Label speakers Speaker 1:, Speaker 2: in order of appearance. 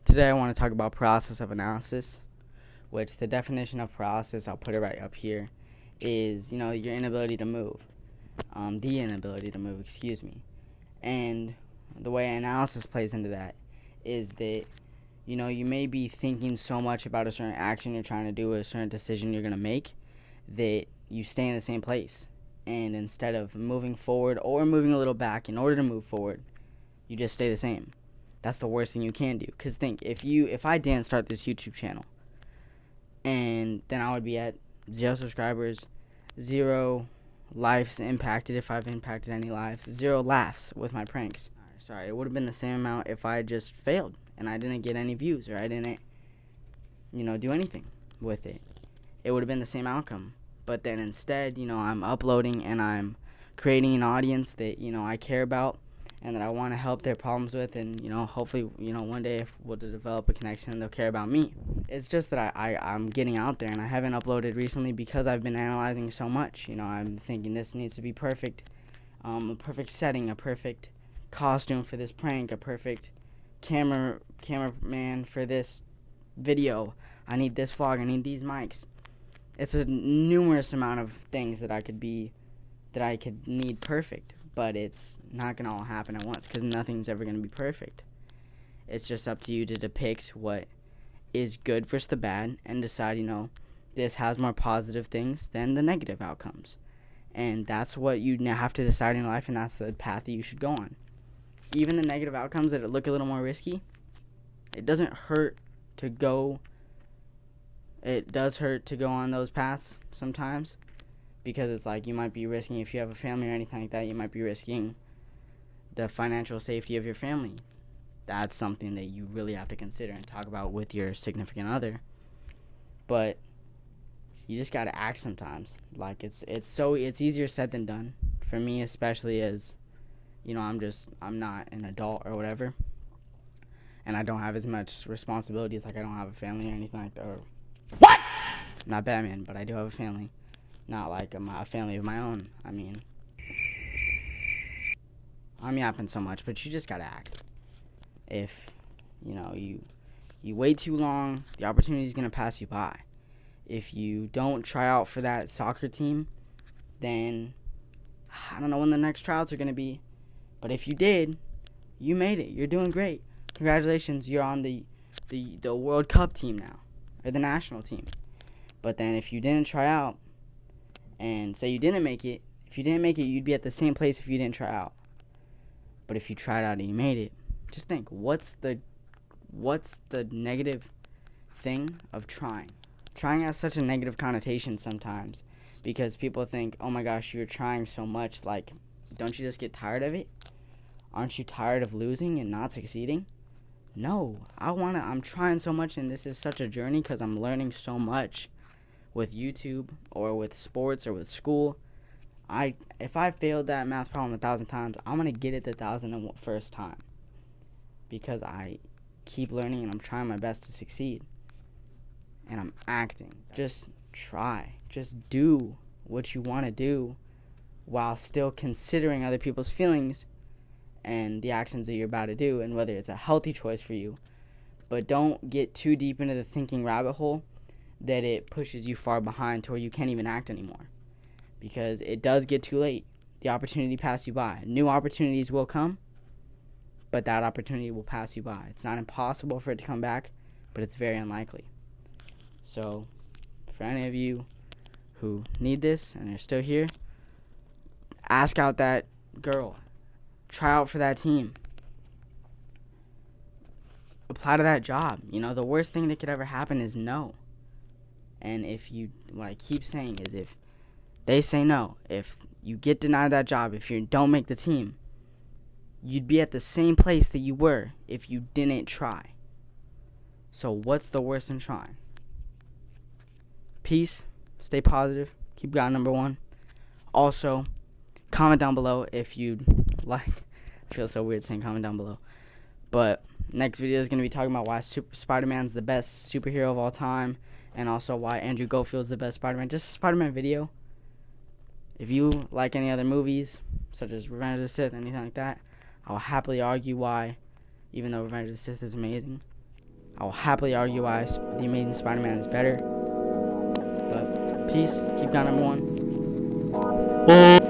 Speaker 1: Today I want to talk about paralysis of analysis, which the definition of paralysis, I'll put it right up here, is, your inability to move. The inability to move, excuse me. And the way analysis plays into that is that, you may be thinking so much about a certain action you're trying to do, a certain decision you're going to make, that you stay in the same place. And instead of moving forward or moving a little back in order to move forward, you just stay the same. That's the worst thing you can do. Because think, if I didn't start this YouTube channel, and then I would be at 0 subscribers, 0 lives impacted if I've impacted any lives, 0 laughs with my pranks. Sorry, it would have been the same amount if I just failed and I didn't get any views or I didn't, do anything with it. It would have been the same outcome. But then instead, I'm uploading and I'm creating an audience that, I care about and that I want to help their problems with, and hopefully one day if we'll develop a connection and they'll care about me. It's just that I'm getting out there and I haven't uploaded recently because I've been analyzing so much. I'm thinking this needs to be perfect, a perfect setting, a perfect costume for this prank, a perfect cameraman for this video. I need this vlog, I need these mics. It's a numerous amount of things that I could need perfect. But it's not going to all happen at once because nothing's ever going to be perfect. It's just up to you to depict what is good versus the bad and decide, this has more positive things than the negative outcomes. And that's what you have to decide in life, and that's the path that you should go on. Even the negative outcomes that look a little more risky, it doesn't hurt to go. It does hurt to go on those paths sometimes. Because it's like you might be risking, if you have a family or anything like that, you might be risking the financial safety of your family. That's something that you really have to consider and talk about with your significant other. But you just gotta act sometimes. Like it's easier said than done. For me, especially as, I'm not an adult or whatever, and I don't have as much responsibilities. Like I don't have a family or anything like that. Or what? I'm not Batman, but I do have a family. Not like a family of my own. I'm yapping so much, but you just gotta act. If, you wait too long, the opportunity's gonna pass you by. If you don't try out for that soccer team, then I don't know when the next tryouts are gonna be. But if you did, you made it. You're doing great. Congratulations, you're on the World Cup team now, or the national team. But then if you didn't try out, and say you didn't make it, if you didn't make it, you'd be at the same place if you didn't try out. But if you tried out and you made it, just think, what's the negative thing of trying? Trying has such a negative connotation sometimes because people think, oh my gosh, you're trying so much, like, don't you just get tired of it? Aren't you tired of losing and not succeeding? No, I'm trying so much, and this is such a journey because I'm learning so much. With YouTube or with sports or with school, if I failed that math problem 1,000 times, I'm gonna get it the 1,001st time because I keep learning and I'm trying my best to succeed and I'm acting. Just try, just do what you want to do while still considering other people's feelings and the actions that you're about to do and whether it's a healthy choice for you. But don't get too deep into the thinking rabbit hole that it pushes you far behind to where you can't even act anymore. Because it does get too late. The opportunity passes you by. New opportunities will come, but that opportunity will pass you by. It's not impossible for it to come back, but it's very unlikely. So, for any of you who need this and are still here, ask out that girl. Try out for that team. Apply to that job. The worst thing that could ever happen is no. And if you, what I keep saying is if they say no, if you get denied that job, if you don't make the team, you'd be at the same place that you were if you didn't try. So what's the worst in trying? Peace. Stay positive. Keep God number one. Also, comment down below if you'd like. I feel so weird saying comment down below. But next video is going to be talking about why Spider-Man's the best superhero of all time. And also why Andrew Garfield's the best Spider-Man. Just a Spider-Man video. If you like any other movies, such as Revenge of the Sith, anything like that, I'll happily argue why, even though Revenge of the Sith is amazing. I will happily argue why The Amazing Spider-Man is better. But peace. Keep down, number one.